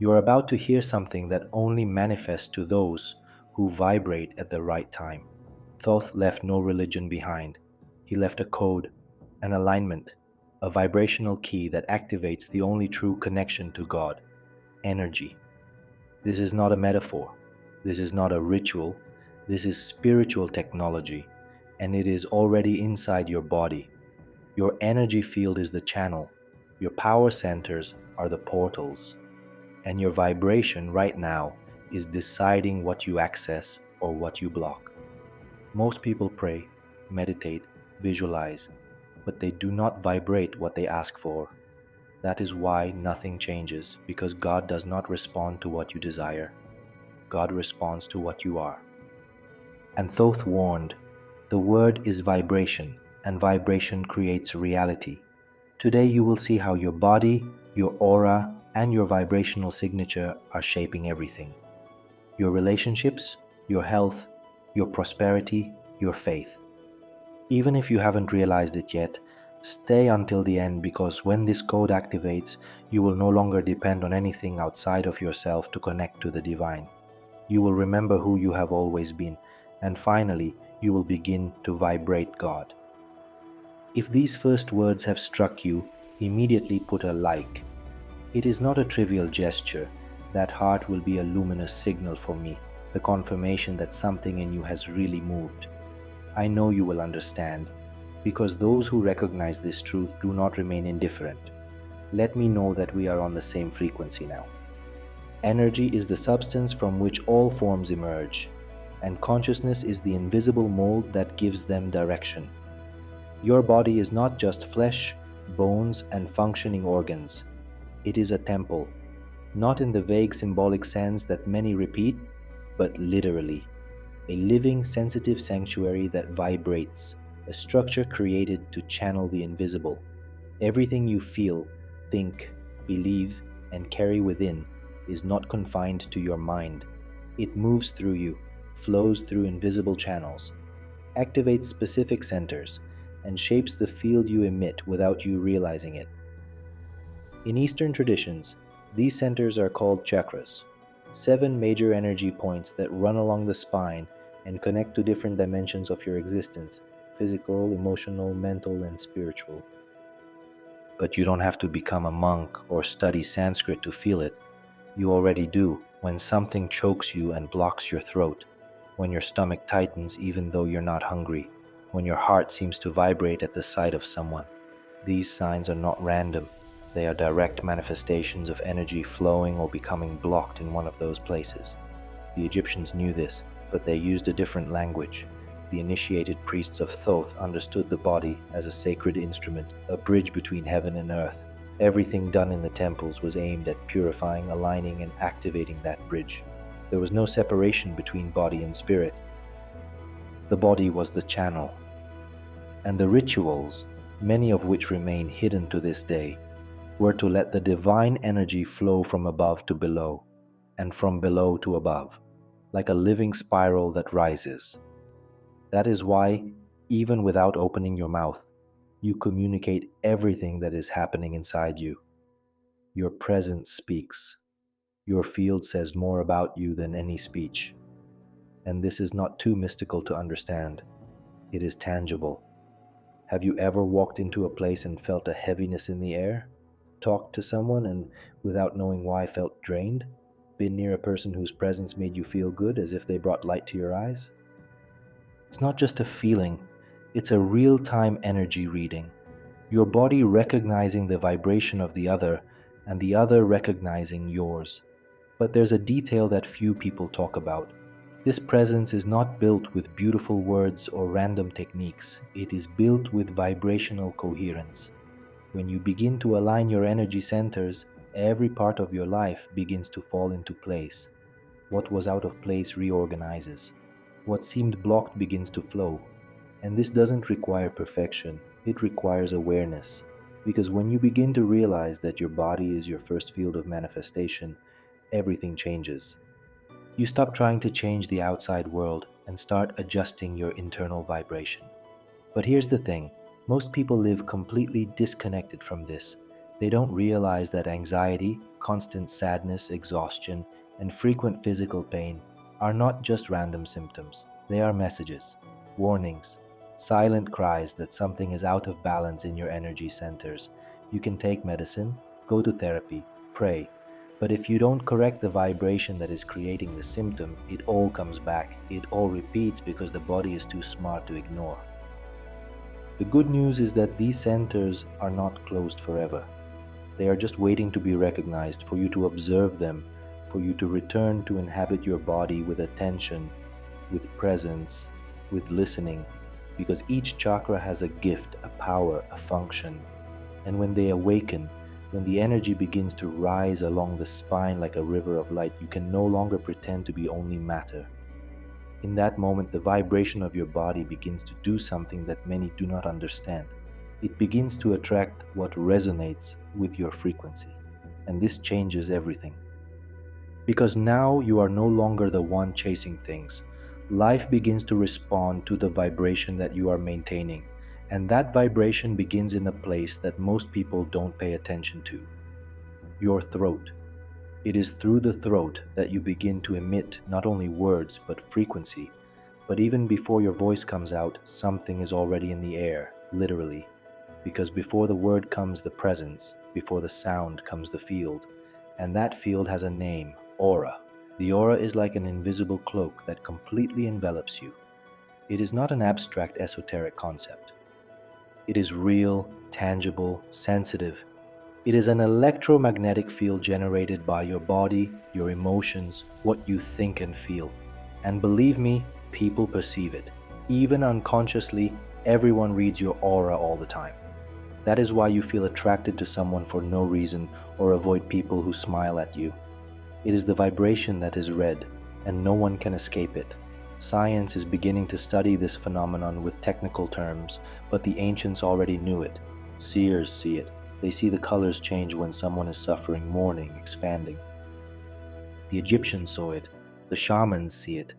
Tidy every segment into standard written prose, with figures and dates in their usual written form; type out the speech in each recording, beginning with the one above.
You are about to hear something that only manifests to those who vibrate at the right time. Thoth left no religion behind. He left a code, an alignment, a vibrational key that activates the only true connection to God: energy. This is not a metaphor. This is not a ritual. This is spiritual technology, and it is already inside your body. Your energy field is the channel. Your power centers are the portals. And your vibration right now is deciding what you access or what you block. Most people pray, meditate, visualize, but they do not vibrate what they ask for. That is why nothing changes, because God does not respond to what you desire. God responds to what you are. And Thoth warned, the word is vibration, and vibration creates reality. Today you will see how your body, your aura, and your vibrational signature are shaping everything. Your relationships, your health, your prosperity, your faith. Even if you haven't realized it yet, stay until the end, because when this code activates, you will no longer depend on anything outside of yourself to connect to the divine. You will remember who you have always been, and finally, you will begin to vibrate God. If these first words have struck you, immediately put a like. It is not a trivial gesture. That heart will be a luminous signal for me, the confirmation that something in you has really moved. I know you will understand, because those who recognize this truth do not remain indifferent. Let me know that we are on the same frequency now. Energy is the substance from which all forms emerge, and consciousness is the invisible mold that gives them direction. Your body is not just flesh, bones, and functioning organs. It is a temple, not in the vague symbolic sense that many repeat, but literally. A living, sensitive sanctuary that vibrates, a structure created to channel the invisible. Everything you feel, think, believe, and carry within is not confined to your mind. It moves through you, flows through invisible channels, activates specific centers, and shapes the field you emit without you realizing it. In Eastern traditions, these centers are called chakras, 7 major energy points that run along the spine and connect to different dimensions of your existence: physical, emotional, mental, and spiritual. But you don't have to become a monk or study Sanskrit to feel it. You already do when something chokes you and blocks your throat, when your stomach tightens even though you're not hungry, when your heart seems to vibrate at the sight of someone. These signs are not random. They are direct manifestations of energy flowing or becoming blocked in one of those places. The Egyptians knew this, but they used a different language. The initiated priests of Thoth understood the body as a sacred instrument, a bridge between heaven and earth. Everything done in the temples was aimed at purifying, aligning, and activating that bridge. There was no separation between body and spirit. The body was the channel. And the rituals, many of which remain hidden to this day, were to let the divine energy flow from above to below, and from below to above, like a living spiral that rises. That is why, even without opening your mouth, you communicate everything that is happening inside you. Your presence speaks. Your field says more about you than any speech. And this is not too mystical to understand. It is tangible. Have you ever walked into a place and felt a heaviness in the air? Talked to someone and, without knowing why, felt drained? Been near a person whose presence made you feel good, as if they brought light to your eyes? It's not just a feeling, it's a real-time energy reading. Your body recognizing the vibration of the other, and the other recognizing yours. But there's a detail that few people talk about. This presence is not built with beautiful words or random techniques. It is built with vibrational coherence. When you begin to align your energy centers, every part of your life begins to fall into place. What was out of place reorganizes. What seemed blocked begins to flow. And this doesn't require perfection, it requires awareness. Because when you begin to realize that your body is your first field of manifestation, everything changes. You stop trying to change the outside world and start adjusting your internal vibration. But here's the thing, most people live completely disconnected from this. They don't realize that anxiety, constant sadness, exhaustion, and frequent physical pain are not just random symptoms. They are messages, warnings, silent cries that something is out of balance in your energy centers. You can take medicine, go to therapy, pray, but if you don't correct the vibration that is creating the symptom, it all comes back. It all repeats because the body is too smart to ignore. The good news is that these centers are not closed forever. They are just waiting to be recognized, for you to observe them, for you to return to inhabit your body with attention, with presence, with listening, because each chakra has a gift, a power, a function. And when they awaken, when the energy begins to rise along the spine like a river of light, you can no longer pretend to be only matter. In that moment, the vibration of your body begins to do something that many do not understand. It begins to attract what resonates with your frequency. And this changes everything. Because now you are no longer the one chasing things. Life begins to respond to the vibration that you are maintaining. And that vibration begins in a place that most people don't pay attention to. Your throat. It is through the throat that you begin to emit not only words but frequency. But even before your voice comes out, something is already in the air, literally. Because before the word comes the presence, before the sound comes the field. And that field has a name, aura. The aura is like an invisible cloak that completely envelops you. It is not an abstract esoteric concept. It is real, tangible, sensitive. It is an electromagnetic field generated by your body, your emotions, what you think and feel. And believe me, people perceive it. Even unconsciously, everyone reads your aura all the time. That is why you feel attracted to someone for no reason or avoid people who smile at you. It is the vibration that is read, and no one can escape it. Science is beginning to study this phenomenon with technical terms, but the ancients already knew it. Seers see it. They see the colors change when someone is suffering, mourning, expanding. The Egyptians saw it. The shamans see it.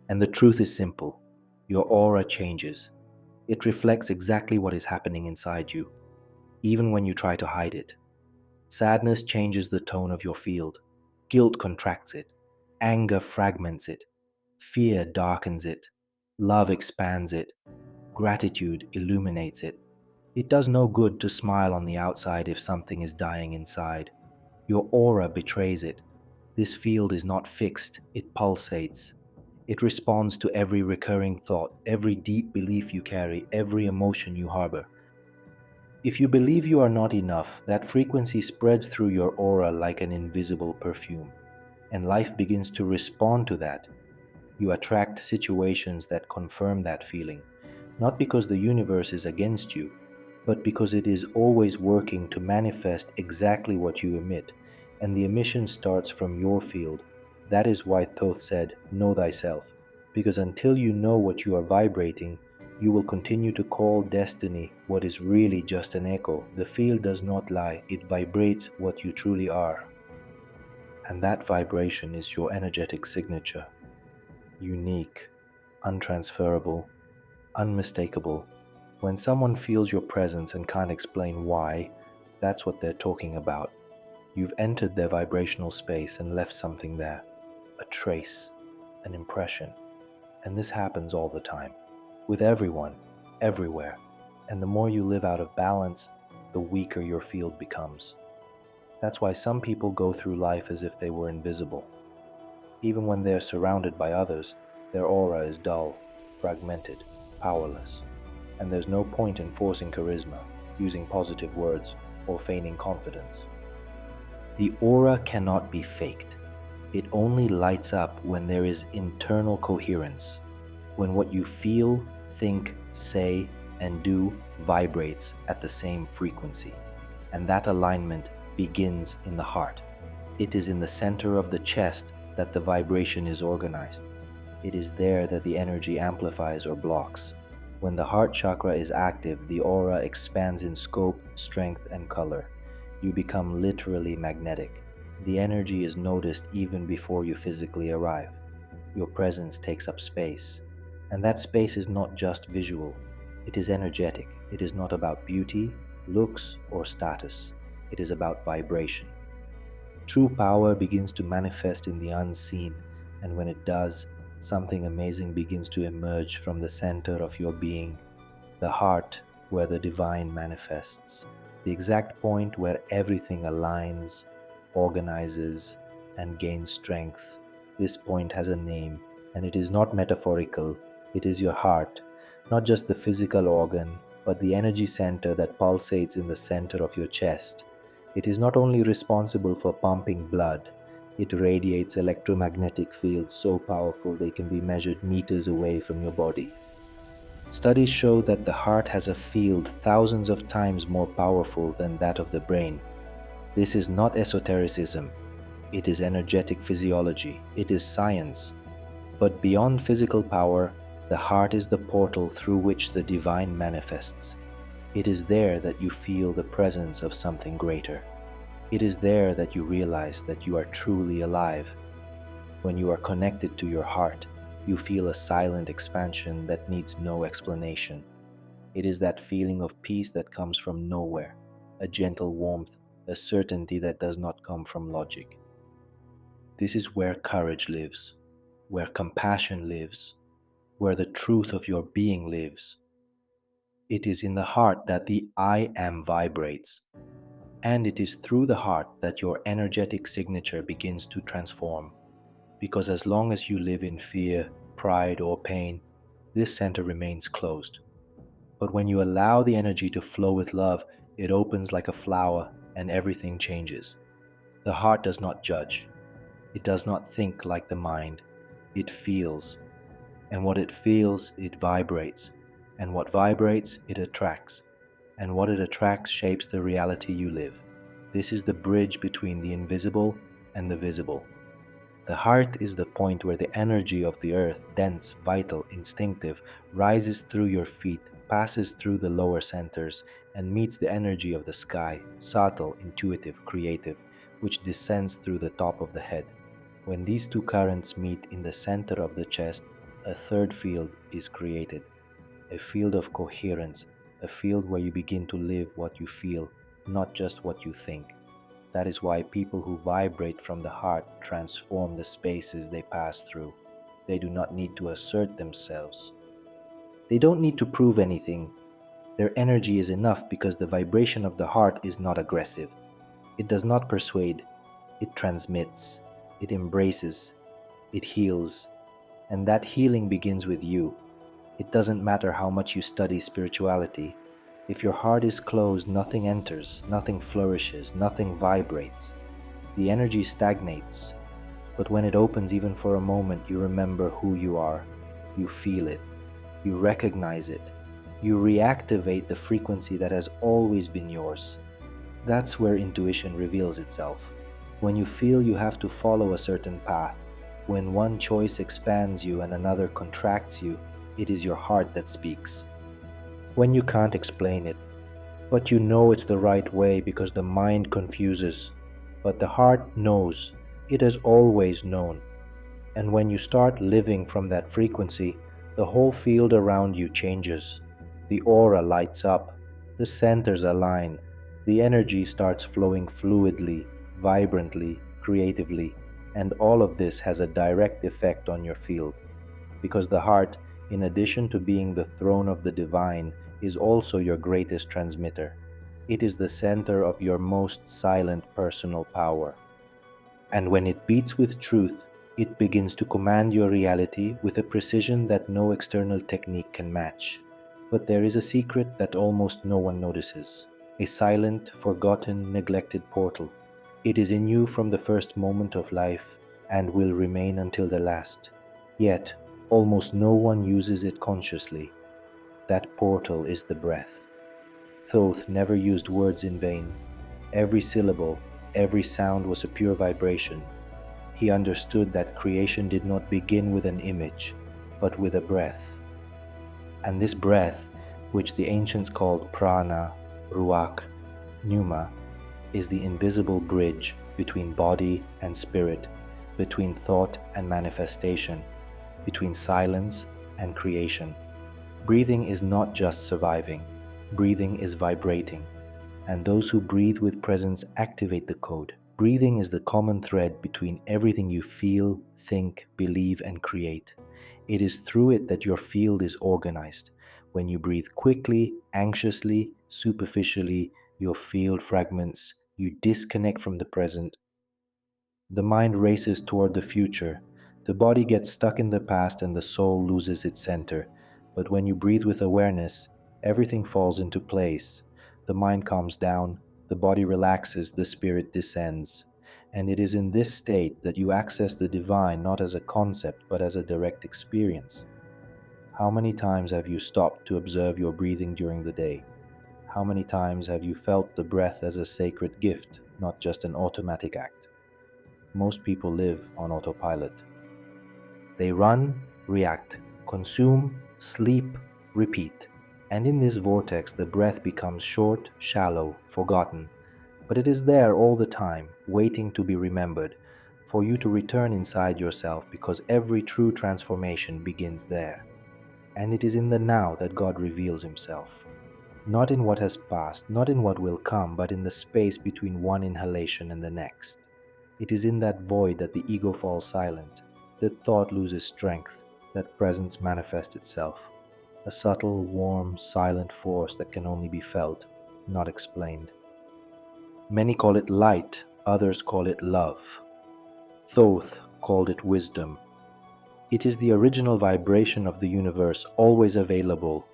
And the truth is simple. Your aura changes. It reflects exactly what is happening inside you, even when you try to hide it. Sadness changes the tone of your field. Guilt contracts it. Anger fragments it. Fear darkens it. Love expands it. Gratitude illuminates it. It does no good to smile on the outside if something is dying inside. Your aura betrays it. This field is not fixed, it pulsates. It responds to every recurring thought, every deep belief you carry, every emotion you harbor. If you believe you are not enough, that frequency spreads through your aura like an invisible perfume, and life begins to respond to that. You attract situations that confirm that feeling, not because the universe is against you, but because it is always working to manifest exactly what you emit, and the emission starts from your field. That is why Thoth said, "Know thyself," because until you know what you are vibrating, you will continue to call destiny what is really just an echo. The field does not lie, it vibrates what you truly are. And that vibration is your energetic signature. Unique, untransferable, unmistakable. When someone feels your presence and can't explain why, that's what they're talking about. You've entered their vibrational space and left something there, a trace, an impression. And this happens all the time, with everyone, everywhere. And the more you live out of balance, the weaker your field becomes. That's why some people go through life as if they were invisible. Even when they're surrounded by others, their aura is dull, fragmented, powerless. And there's no point in forcing charisma, using positive words, or feigning confidence. The aura cannot be faked. It only lights up when there is internal coherence, when what you feel, think, say, and do vibrates at the same frequency. And that alignment begins in the heart. It is in the center of the chest that the vibration is organized. It is there that the energy amplifies or blocks. When the heart chakra is active, the aura expands in scope, strength, and color. You become literally magnetic. The energy is noticed even before you physically arrive. Your presence takes up space. And that space is not just visual. It is energetic. It is not about beauty, looks, or status. it is about vibration. True power begins to manifest in the unseen, and when it does, something amazing begins to emerge from the center of your being, the heart where the divine manifests, the exact point where everything aligns, organizes, and gains strength. This point has a name, and it is not metaphorical, it is your heart, not just the physical organ, but the energy center that pulsates in the center of your chest. It is not only responsible for pumping blood, it radiates electromagnetic fields so powerful they can be measured meters away from your body. Studies show that the heart has a field thousands of times more powerful than that of the brain. This is not esotericism, it is energetic physiology, it is science. But beyond physical power, the heart is the portal through which the divine manifests. It is there that you feel the presence of something greater. It is there that you realize that you are truly alive. When you are connected to your heart, you feel a silent expansion that needs no explanation. It is that feeling of peace that comes from nowhere, a gentle warmth, a certainty that does not come from logic. This is where courage lives, where compassion lives, where the truth of your being lives. It is in the heart that the I am vibrates, and it is through the heart that your energetic signature begins to transform. Because as long as you live in fear, pride, or pain, this center remains closed. But when you allow the energy to flow with love, it opens like a flower and everything changes. The heart does not judge. It does not think like the mind. It feels. And what it feels, it vibrates. And what vibrates, it attracts. And what it attracts shapes the reality you live. This is the bridge between the invisible and the visible. The heart is the point where the energy of the earth, dense, vital, instinctive, rises through your feet, passes through the lower centers, and meets the energy of the sky, subtle, intuitive, creative, which descends through the top of the head. When these two currents meet in the center of the chest, a third field is created, a field of coherence, a field where you begin to live what you feel, not just what you think. That is why people who vibrate from the heart transform the spaces they pass through. They do not need to assert themselves. They don't need to prove anything. Their energy is enough because the vibration of the heart is not aggressive. It does not persuade. It transmits. It embraces. It heals. And that healing begins with you. It doesn't matter how much you study spirituality. If your heart is closed, nothing enters, nothing flourishes, nothing vibrates. The energy stagnates. But when it opens even for a moment, you remember who you are. You feel it. You recognize it. You reactivate the frequency that has always been yours. That's where intuition reveals itself. When you feel you have to follow a certain path, when one choice expands you and another contracts you, it is your heart that speaks. When you can't explain it, but you know it's the right way because the mind confuses, but the heart knows, it has always known. And when you start living from that frequency, the whole field around you changes. The aura lights up, the centers align, the energy starts flowing fluidly, vibrantly, creatively, and all of this has a direct effect on your field. Because the heart, in addition to being the throne of the divine, is also your greatest transmitter. It is the center of your most silent personal power. And when it beats with truth, it begins to command your reality with a precision that no external technique can match. But there is a secret that almost no one notices. A silent, forgotten, neglected portal. It is in you from the first moment of life and will remain until the last. Yet, almost no one uses it consciously. That portal is the breath. Thoth never used words in vain. Every syllable, every sound was a pure vibration. He understood that creation did not begin with an image, but with a breath. And this breath, which the ancients called prana, ruach, pneuma, is the invisible bridge between body and spirit, between thought and manifestation, between silence and creation. Breathing is not just surviving. Breathing is vibrating. and those who breathe with presence activate the code. Breathing is the common thread between everything you feel, think, believe, and create. It is through it that your field is organized. When you breathe quickly, anxiously, superficially, your field fragments. You disconnect from the present. The mind races toward the future. The body gets stuck in the past and the soul loses its center. But when you breathe with awareness, everything falls into place. The mind calms down, the body relaxes, the spirit descends. And it is in this state that you access the divine not as a concept but as a direct experience. How many times have you stopped to observe your breathing during the day? How many times have you felt the breath as a sacred gift, not just an automatic act? Most people live on autopilot. They run, react, consume, sleep, repeat. And in this vortex, the breath becomes short, shallow, forgotten. But it is there all the time, waiting to be remembered, for you to return inside yourself, because every true transformation begins there. And it is in the now that God reveals himself. Not in what has passed, not in what will come, but in the space between one inhalation and the next. It is in that void that the ego falls silent, that thought loses strength, that presence manifests itself. A subtle, warm, silent force that can only be felt, not explained. Many call it light, others call it love. Thoth called it wisdom. It is the original vibration of the universe, always available,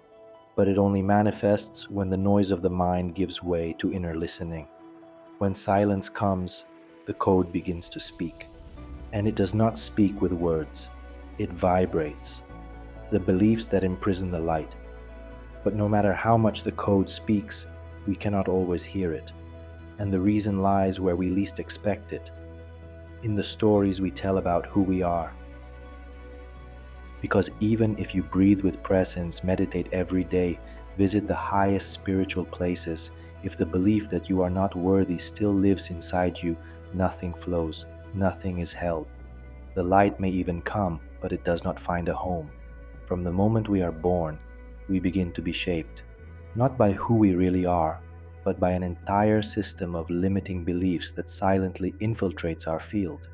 but it only manifests when the noise of the mind gives way to inner listening. When silence comes, the code begins to speak. And it does not speak with words. It vibrates. The beliefs that imprison the light. But no matter how much the code speaks, we cannot always hear it. And the reason lies where we least expect it. In the stories we tell about who we are. Because even if you breathe with presence, meditate every day, visit the highest spiritual places, if the belief that you are not worthy still lives inside you, nothing flows, nothing is held. The light may even come, but it does not find a home. From the moment we are born, we begin to be shaped, not by who we really are, but by an entire system of limiting beliefs that silently infiltrates our field.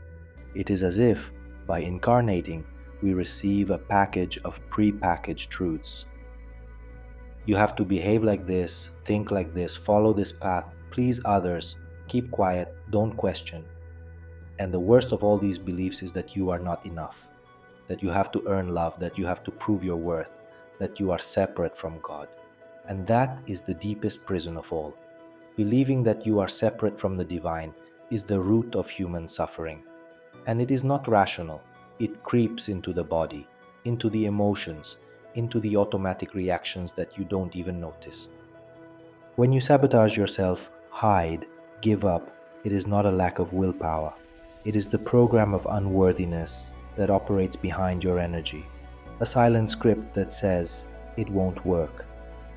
It is as if, by incarnating, we receive a package of pre-packaged truths. You have to behave like this, think like this, follow this path, please others, keep quiet, don't question. And the worst of all these beliefs is that you are not enough, that you have to earn love, that you have to prove your worth, that you are separate from God. And that is the deepest prison of all. Believing that you are separate from the divine is the root of human suffering. And it is not rational. It creeps into the body, into the emotions, into the automatic reactions that you don't even notice. When you sabotage yourself, hide, give up, it is not a lack of willpower. It is the program of unworthiness that operates behind your energy. A silent script that says it won't work,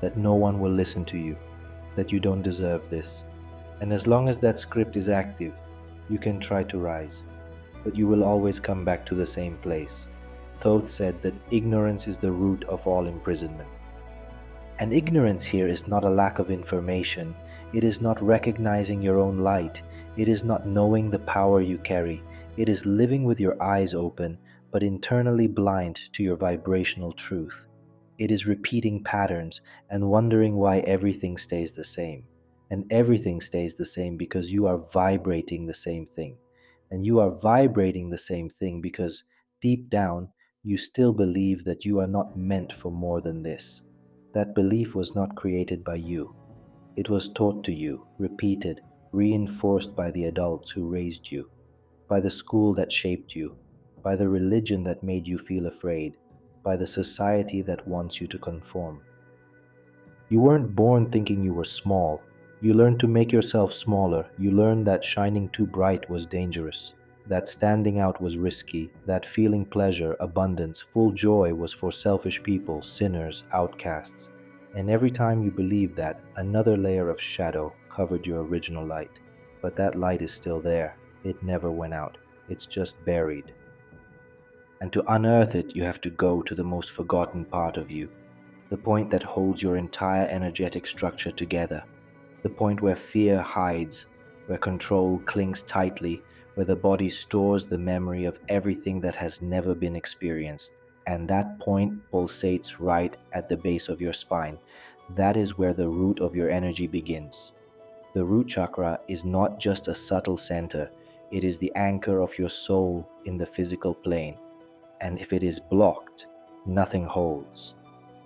that no one will listen to you, that you don't deserve this. And as long as that script is active, you can try to rise, but you will always come back to the same place. Thoth said that ignorance is the root of all imprisonment. And ignorance here is not a lack of information. It is not recognizing your own light. It is not knowing the power you carry. It is living with your eyes open, but internally blind to your vibrational truth. It is repeating patterns and wondering why everything stays the same. And everything stays the same because you are vibrating the same thing. And you are vibrating the same thing because deep down, you still believe that you are not meant for more than this. That belief was not created by you. It was taught to you, repeated, reinforced by the adults who raised you, by the school that shaped you, by the religion that made you feel afraid, by the society that wants you to conform. You weren't born thinking you were small. You learned to make yourself smaller. You learned that shining too bright was dangerous, that standing out was risky, that feeling pleasure, abundance, full joy was for selfish people, sinners, outcasts. And every time you believed that, another layer of shadow covered your original light. But that light is still there. It never went out. It's just buried. And to unearth it, you have to go to the most forgotten part of you, the point that holds your entire energetic structure together. the point where fear hides, where control clings tightly, where the body stores the memory of everything that has never been experienced. And that point pulsates right at the base of your spine. That is where the root of your energy begins. The root chakra is not just a subtle center, it is the anchor of your soul in the physical plane. And if it is blocked, nothing holds.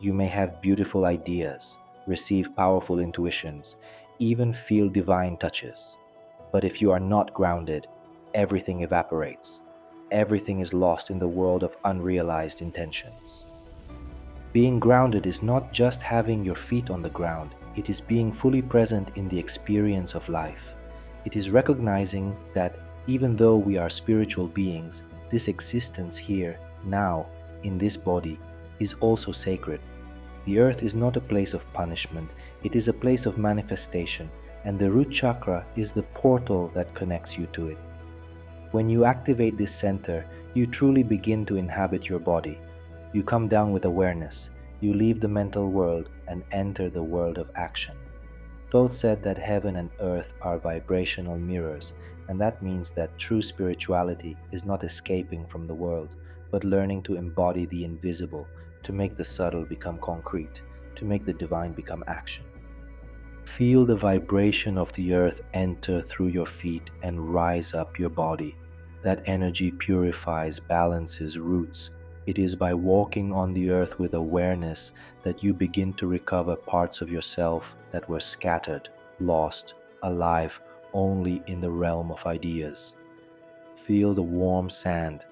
You may have beautiful ideas, receive powerful intuitions, even feel divine touches. But if you are not grounded, everything evaporates. Everything is lost in the world of unrealized intentions. Being grounded is not just having your feet on the ground, it is being fully present in the experience of life. It is recognizing that even though we are spiritual beings, this existence here, now, in this body, is also sacred. The earth is not a place of punishment, it is a place of manifestation, and the root chakra is the portal that connects you to it. When you activate this center, you truly begin to inhabit your body. You come down with awareness, you leave the mental world and enter the world of action. Thoth said that heaven and earth are vibrational mirrors, and that means that true spirituality is not escaping from the world, but learning to embody the invisible, to make the subtle become concrete, to make the divine become action. Feel the vibration of the earth enter through your feet and rise up your body. That energy purifies, balances, roots. It is by walking on the earth with awareness that you begin to recover parts of yourself that were scattered, lost, alive only in the realm of ideas. Feel the warm sand,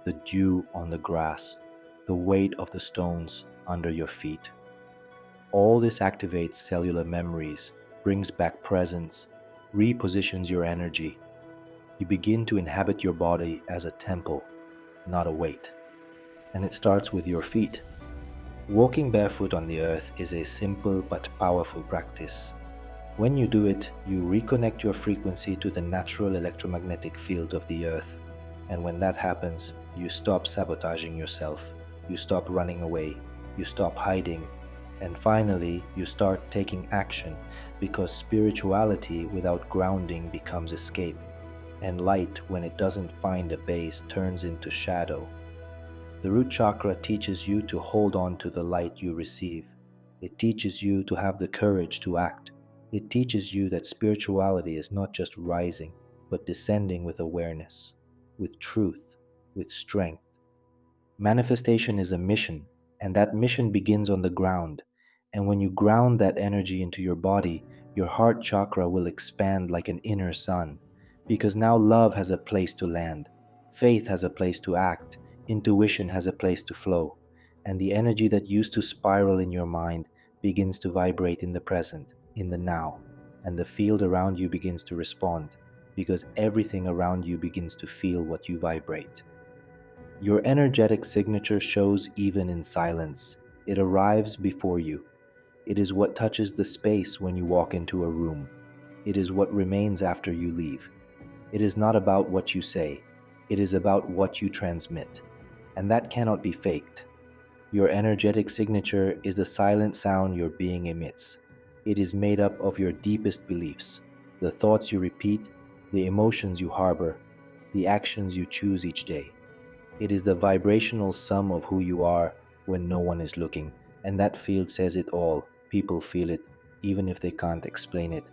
the dew on the grass, the weight of the stones under your feet. All this activates cellular memories, brings back presence, repositions your energy. You begin to inhabit your body as a temple, not a weight. And it starts with your feet. Walking barefoot on the earth is a simple but powerful practice. When you do it, you reconnect your frequency to the natural electromagnetic field of the earth. And when that happens, you stop sabotaging yourself. You stop running away. You stop hiding. And finally, you start taking action, because spirituality without grounding becomes escape, and light, when it doesn't find a base, turns into shadow. The root chakra teaches you to hold on to the light you receive. It teaches you to have the courage to act. It teaches you that spirituality is not just rising, but descending with awareness, with truth, with strength. Manifestation is a mission, and that mission begins on the ground. And when you ground that energy into your body, your heart chakra will expand like an inner sun. Because now love has a place to land, faith has a place to act, intuition has a place to flow. And the energy that used to spiral in your mind begins to vibrate in the present, in the now. And the field around you begins to respond, because everything around you begins to feel what you vibrate. Your energetic signature shows even in silence. It arrives before you. It is what touches the space when you walk into a room. It is what remains after you leave. It is not about what you say. It is about what you transmit. And that cannot be faked. Your energetic signature is the silent sound your being emits. It is made up of your deepest beliefs, the thoughts you repeat, the emotions you harbor, the actions you choose each day. It is the vibrational sum of who you are when no one is looking, and that field says it all. People feel it, even if they can't explain it.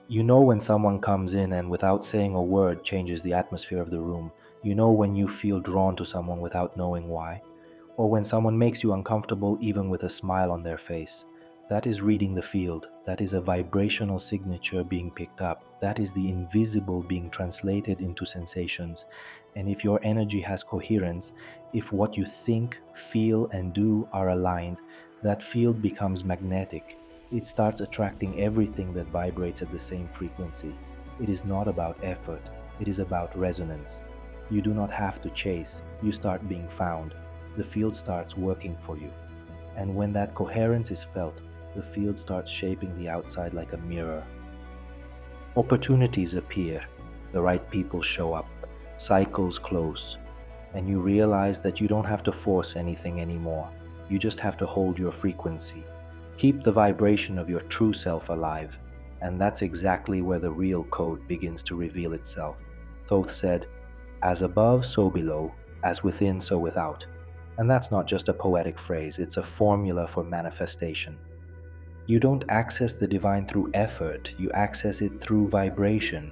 You know when someone comes in and without saying a word changes the atmosphere of the room. You know when you feel drawn to someone without knowing why. Or when someone makes you uncomfortable even with a smile on their face. That is reading the field. That is a vibrational signature being picked up. That is the invisible being translated into sensations. And if your energy has coherence, if what you think, feel, and do are aligned, that field becomes magnetic. It starts attracting everything that vibrates at the same frequency. It is not about effort. It is about resonance. You do not have to chase. You start being found. The field starts working for you. And when that coherence is felt, the field starts shaping the outside like a mirror. Opportunities appear. The right people show up. Cycles close. And you realize that you don't have to force anything anymore. You just have to hold your frequency. Keep the vibration of your true self alive. And that's exactly where the real code begins to reveal itself. Thoth said, "As above, so below, as within, so without." And that's not just a poetic phrase, it's a formula for manifestation. You don't access the divine through effort, you access it through vibration.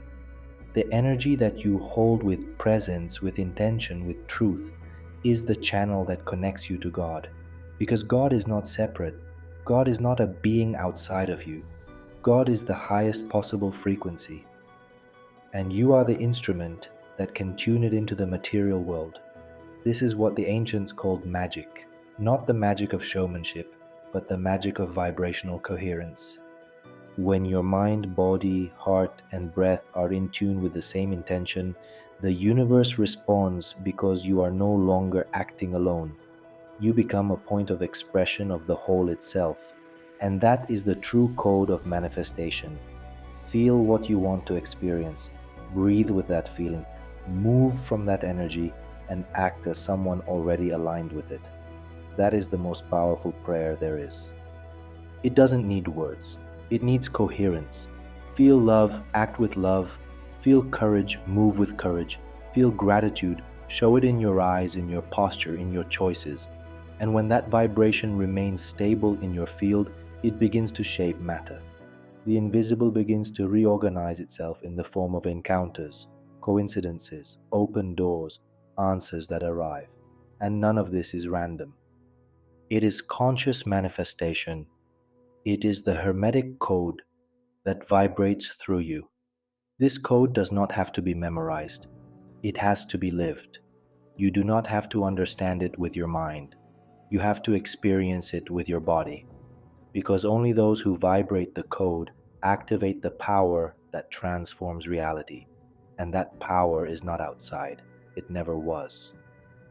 The energy that you hold with presence, with intention, with truth, is the channel that connects you to God. Because God is not separate. God is not a being outside of you. God is the highest possible frequency. And you are the instrument that can tune it into the material world. This is what the ancients called magic. Not the magic of showmanship, but the magic of vibrational coherence. When your mind, body, heart, and breath are in tune with the same intention, the universe responds because you are no longer acting alone. You become a point of expression of the whole itself. And that is the true code of manifestation. Feel what you want to experience. Breathe with that feeling. Move from that energy and act as someone already aligned with it. That is the most powerful prayer there is. It doesn't need words. It needs coherence. Feel love, act with love. Feel courage, move with courage. Feel gratitude, show it in your eyes, in your posture, in your choices. And when that vibration remains stable in your field, it begins to shape matter. The invisible begins to reorganize itself in the form of encounters, coincidences, open doors, answers that arrive. And none of this is random. It is conscious manifestation. It is the Hermetic code that vibrates through you. This code does not have to be memorized. It has to be lived. You do not have to understand it with your mind. You have to experience it with your body. Because only those who vibrate the code activate the power that transforms reality. And that power is not outside. It never was.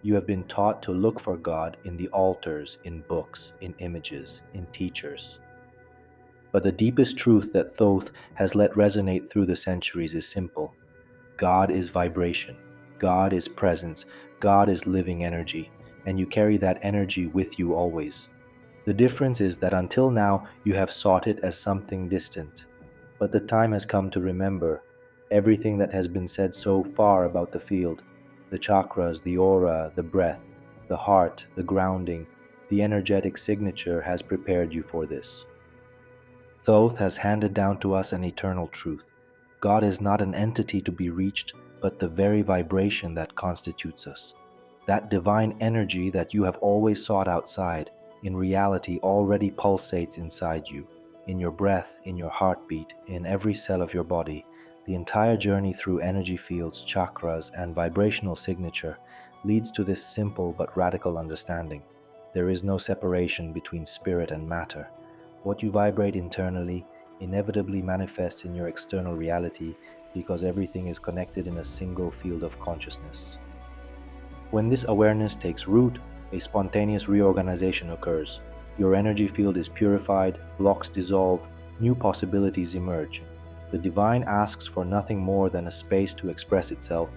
You have been taught to look for God in the altars, in books, in images, in teachers. But the deepest truth that Thoth has let resonate through the centuries is simple. God is vibration. God is presence. God is living energy. And you carry that energy with you always. The difference is that until now you have sought it as something distant. But the time has come to remember everything that has been said so far about the field, the chakras, the aura, the breath, the heart, the grounding, the energetic signature has prepared you for this. Thoth has handed down to us an eternal truth. God is not an entity to be reached, but the very vibration that constitutes us. That divine energy that you have always sought outside, in reality already pulsates inside you, in your breath, in your heartbeat, in every cell of your body. The entire journey through energy fields, chakras, and vibrational signature leads to this simple but radical understanding. There is no separation between spirit and matter. What you vibrate internally inevitably manifests in your external reality because everything is connected in a single field of consciousness. When this awareness takes root, a spontaneous reorganization occurs. Your energy field is purified, blocks dissolve, new possibilities emerge. The divine asks for nothing more than a space to express itself,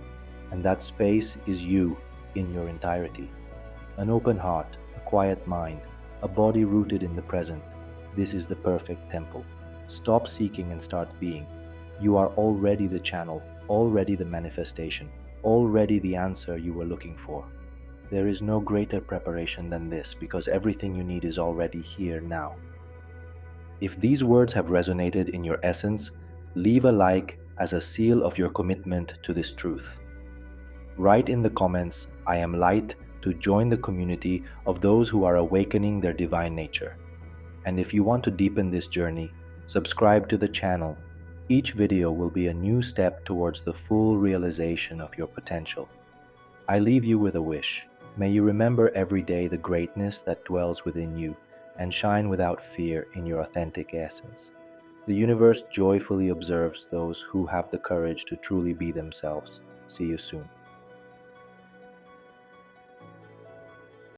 and that space is you in your entirety. An open heart, a quiet mind, a body rooted in the present. This is the perfect temple. Stop seeking and start being. You are already the channel, already the manifestation, already the answer you were looking for. There is no greater preparation than this because everything you need is already here now. If these words have resonated in your essence, leave a like as a seal of your commitment to this truth. Write in the comments, "I am light," to join the community of those who are awakening their divine nature. And if you want to deepen this journey, subscribe to the channel. Each video will be a new step towards the full realization of your potential. I leave you with a wish. May you remember every day the greatness that dwells within you and shine without fear in your authentic essence. The universe joyfully observes those who have the courage to truly be themselves. See you soon.